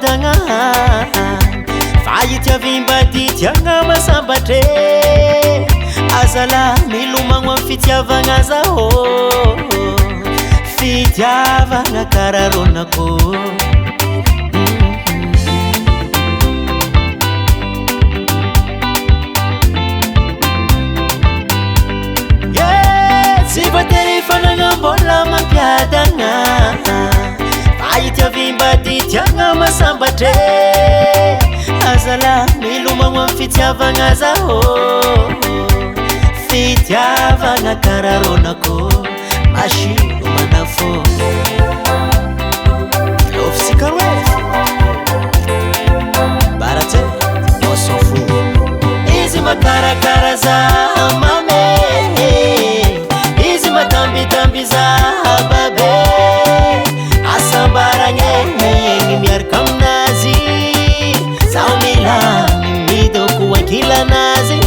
mampiadagna fa itiavimbady tiagna masambatre azala milomagno amy fitiavagna zaho fitiavagna kararonako tsy voatery fanagna-mbola mampiadagna fa itiavimbady tiagna masambatre azala milomagno amy fitiavagna zaho fitiavagna kararonako mashiro manafo lofisika roe barate on s'en fout izy makarakara zaho mame izy matambitamby zaho babe asambaragna egny miaraka aminazy zaho milamy midoko ankilanazy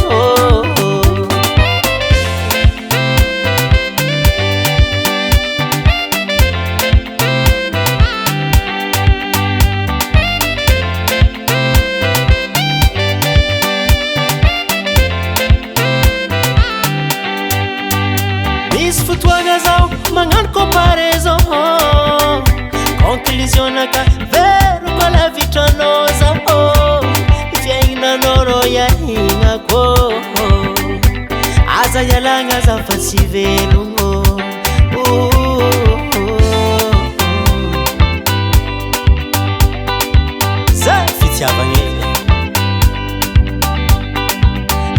misy fotoagna zaho magnano comparaison conclusionnaka veroko lavitranao zaho fiaignanao ro iahignako aza ialagna zaho fa tsy velogno za fitiavagna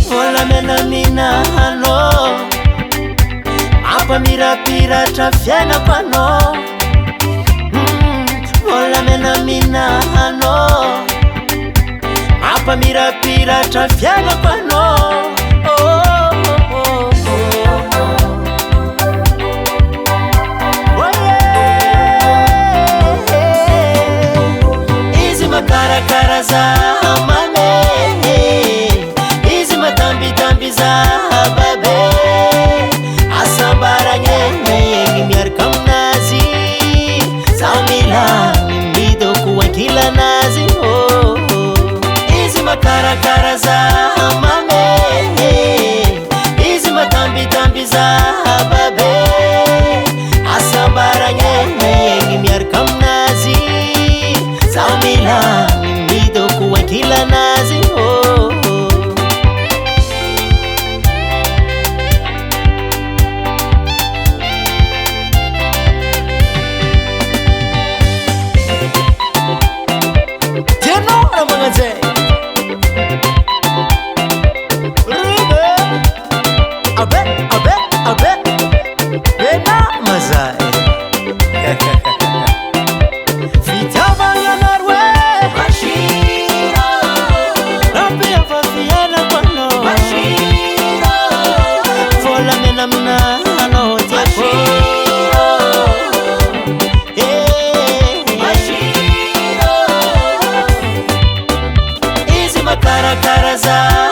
vola menaminahano ampamirapiratra fiainako anao vola menaminahano ampamirapiratra fiainako anao izy makarakara zaho mame izy matambitamby zaho babe asambaragna egny miaraka aminazy zaho milamy midoko ankilanazy izy makarakara zaho mame izy matambitamby zaho babe asambaragna egny miaraka aminazy zaho milamy midoko ankilanazy tenora magnanzay abe abe abe bena mazay fitiavagna naroe mashiro rampiavafianako anao mashiro vola menaminahano tiako izy makarakara zaho